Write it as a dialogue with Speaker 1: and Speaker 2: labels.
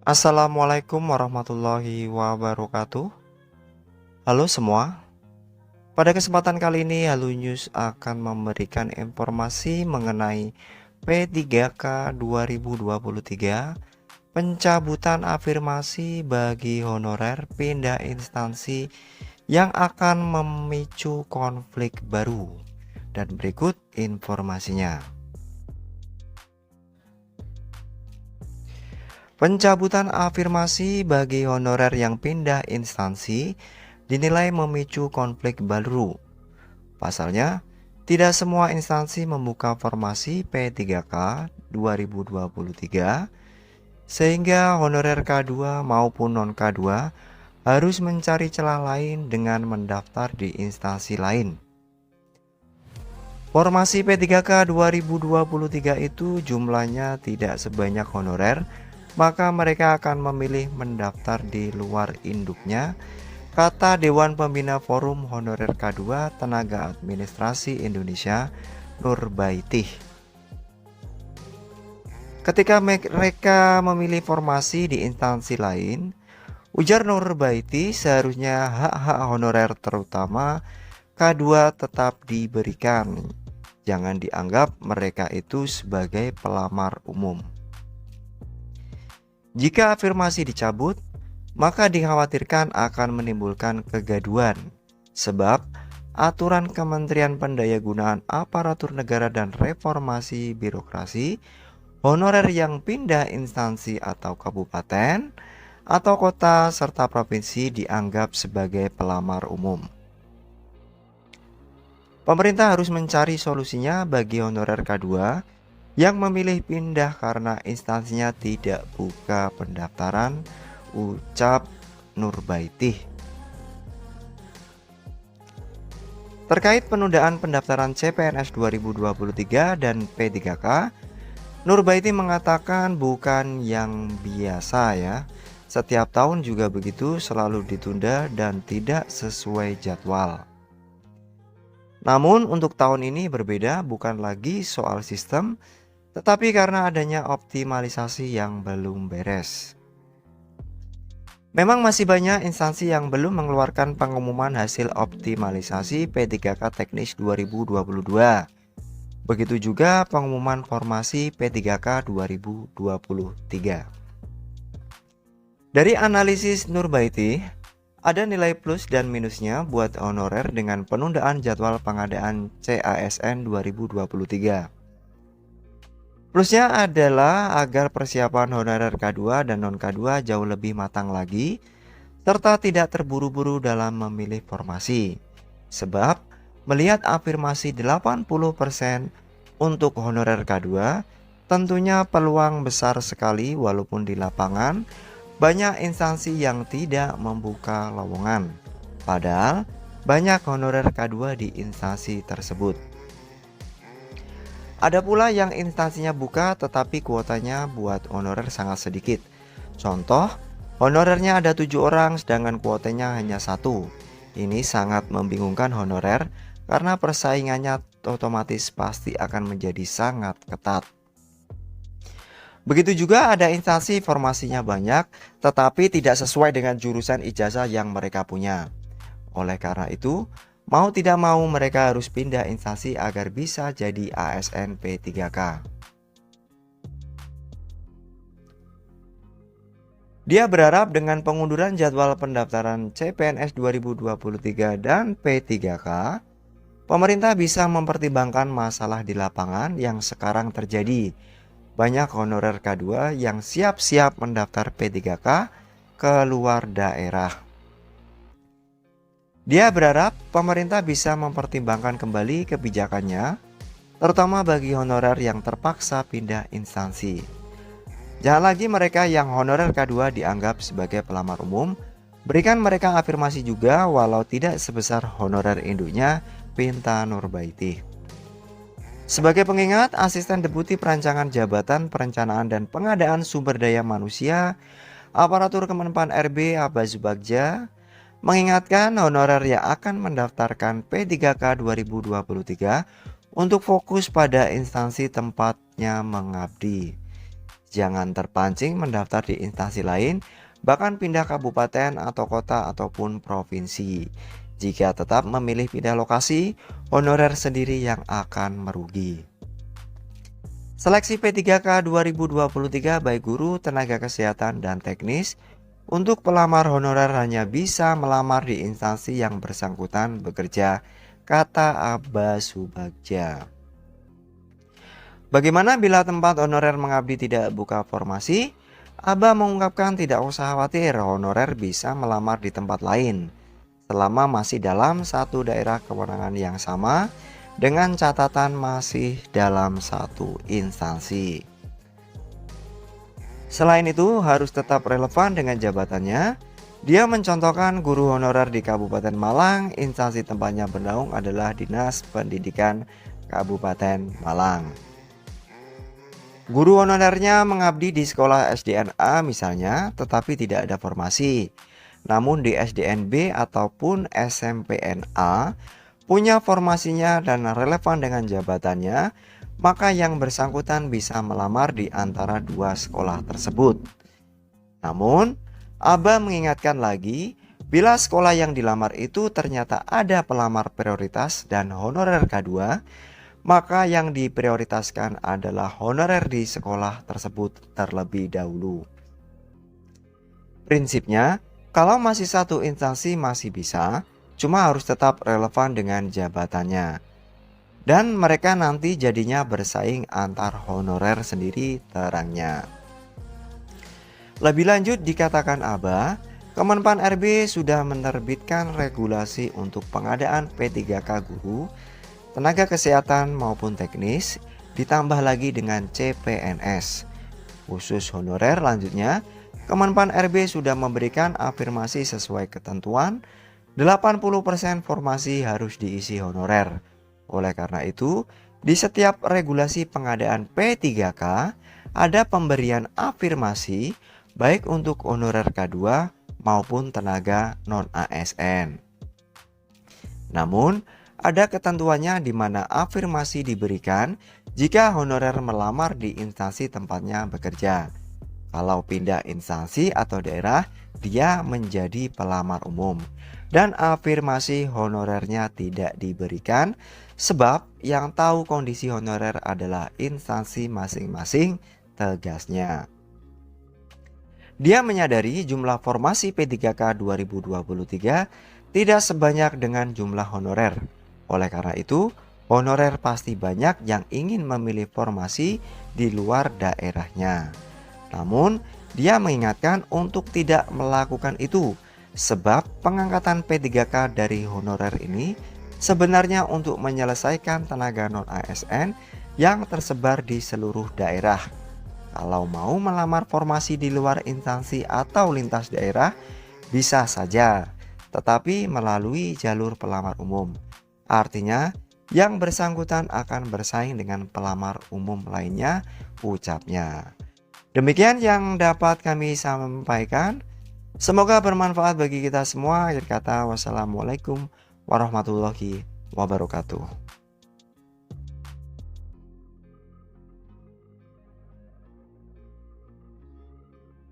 Speaker 1: Assalamualaikum warahmatullahi wabarakatuh. Halo semua, pada kesempatan kali ini Halo News akan memberikan informasi mengenai P3K 2023, pencabutan afirmasi bagi honorer pindah instansi yang akan memicu konflik baru. Dan berikut informasinya. Pencabutan afirmasi bagi honorer yang pindah instansi dinilai memicu konflik baru. Pasalnya, tidak semua instansi membuka formasi P3K 2023, sehingga honorer K2 maupun non-K2 harus mencari celah lain dengan mendaftar di instansi lain. Formasi P3K 2023 itu jumlahnya tidak sebanyak honorer, maka mereka akan memilih mendaftar di luar induknya, kata Dewan Pembina Forum Honorer K2 Tenaga Administrasi Indonesia, Nurbaitih. Ketika mereka memilih formasi di instansi lain, ujar Nurbaitih, seharusnya hak-hak honorer terutama K2 tetap diberikan. Jangan dianggap mereka itu sebagai pelamar umum. Jika afirmasi dicabut, maka dikhawatirkan akan menimbulkan kegaduhan, sebab aturan Kementerian Pendayagunaan Aparatur Negara dan Reformasi Birokrasi, honorer yang pindah instansi atau kabupaten atau kota serta provinsi dianggap sebagai pelamar umum. Pemerintah harus mencari solusinya bagi honorer K2 yang memilih pindah karena instansinya tidak buka pendaftaran, ucap Nurbaitih. Terkait penundaan pendaftaran CPNS 2023 dan P3K, Nurbaitih mengatakan bukan yang biasa ya. Setiap tahun juga begitu, selalu ditunda dan tidak sesuai jadwal. Namun untuk tahun ini berbeda, bukan lagi soal sistem, tetapi karena adanya optimalisasi yang belum beres. Memang masih banyak instansi yang belum mengeluarkan pengumuman hasil optimalisasi P3K teknis 2022. Begitu juga pengumuman formasi P3K 2023. Dari analisis Nurbaitih, ada nilai plus dan minusnya buat honorer dengan penundaan jadwal pengadaan CASN 2023. Plusnya adalah agar persiapan honorer K2 dan non-K2 jauh lebih matang lagi, serta tidak terburu-buru dalam memilih formasi. Sebab melihat afirmasi 80% untuk honorer K2, tentunya peluang besar sekali walaupun di lapangan banyak instansi yang tidak membuka lowongan. Padahal banyak honorer K2 di instansi tersebut. Ada pula yang instansinya buka tetapi kuotanya buat honorer sangat sedikit. Contoh, honorernya ada 7 orang sedangkan kuotanya hanya 1. Ini sangat membingungkan honorer karena persaingannya otomatis pasti akan menjadi sangat ketat. Begitu juga ada instansi formasinya banyak tetapi tidak sesuai dengan jurusan ijazah yang mereka punya. Oleh karena itu, mau tidak mau mereka harus pindah instansi agar bisa jadi ASN P3K. Dia berharap dengan pengunduran jadwal pendaftaran CPNS 2023 dan P3K, pemerintah bisa mempertimbangkan masalah di lapangan yang sekarang terjadi. Banyak honorer K2 yang siap-siap mendaftar P3K ke luar daerah. Dia berharap pemerintah bisa mempertimbangkan kembali kebijakannya, terutama bagi honorer yang terpaksa pindah instansi. Jangan lagi mereka yang honorer K2 dianggap sebagai pelamar umum, berikan mereka afirmasi juga walau tidak sebesar honorer induknya, pinta Nurbaitih. Sebagai pengingat, Asisten Deputi Perancangan Jabatan Perencanaan dan Pengadaan Sumber Daya Manusia, Aparatur Kemenpan RB Abbas Subagja, mengingatkan honorer yang akan mendaftarkan P3K 2023 untuk fokus pada instansi tempatnya mengabdi. Jangan terpancing mendaftar di instansi lain, bahkan pindah kabupaten atau kota ataupun provinsi. Jika tetap memilih pindah lokasi, honorer sendiri yang akan merugi. Seleksi P3K 2023 baik guru, tenaga kesehatan, dan teknis. Untuk pelamar honorer hanya bisa melamar di instansi yang bersangkutan bekerja, kata Aba Subagja. Bagaimana bila tempat honorer mengabdi tidak buka formasi? Aba mengungkapkan tidak usah khawatir, honorer bisa melamar di tempat lain selama masih dalam satu daerah kewenangan yang sama, dengan catatan masih dalam satu instansi. Selain itu harus tetap relevan dengan jabatannya. Dia mencontohkan guru honorer di Kabupaten Malang, instansi tempatnya bernaung adalah Dinas Pendidikan Kabupaten Malang. Guru honorernya mengabdi di sekolah SDNA misalnya, tetapi tidak ada formasi. Namun di SDNB ataupun SMPNA punya formasinya dan relevan dengan jabatannya, maka yang bersangkutan bisa melamar di antara dua sekolah tersebut. Namun, Aba mengingatkan lagi, bila sekolah yang dilamar itu ternyata ada pelamar prioritas dan honorer K2, maka yang diprioritaskan adalah honorer di sekolah tersebut terlebih dahulu. Prinsipnya, kalau masih satu instansi masih bisa, cuma harus tetap relevan dengan jabatannya. Dan mereka nanti jadinya bersaing antar honorer sendiri terangnya. Lebih lanjut dikatakan Aba, Kemenpan RB sudah menerbitkan regulasi untuk pengadaan P3K guru, tenaga kesehatan maupun teknis, ditambah lagi dengan CPNS. Khusus honorer lanjutnya, Kemenpan RB sudah memberikan afirmasi sesuai ketentuan, 80% formasi harus diisi honorer. Oleh karena itu, di setiap regulasi pengadaan P3K ada pemberian afirmasi baik untuk honorer K2 maupun tenaga non-ASN. Namun, ada ketentuannya di mana afirmasi diberikan jika honorer melamar di instansi tempatnya bekerja. Kalau pindah instansi atau daerah, dia menjadi pelamar umum. Dan afirmasi honorernya tidak diberikan sebab yang tahu kondisi honorer adalah instansi masing-masing, tegasnya. Dia menyadari jumlah formasi P3K 2023 tidak sebanyak dengan jumlah honorer. Oleh karena itu, honorer pasti banyak yang ingin memilih formasi di luar daerahnya. Namun, dia mengingatkan untuk tidak melakukan itu, sebab pengangkatan P3K dari honorer ini sebenarnya untuk menyelesaikan tenaga non-ASN yang tersebar di seluruh daerah. Kalau mau melamar formasi di luar instansi atau lintas daerah, bisa saja, tetapi melalui jalur pelamar umum. Artinya, yang bersangkutan akan bersaing dengan pelamar umum lainnya, ucapnya. Demikian yang dapat kami sampaikan. Semoga bermanfaat bagi kita semua. Akhir kata, wassalamualaikum warahmatullahi wabarakatuh.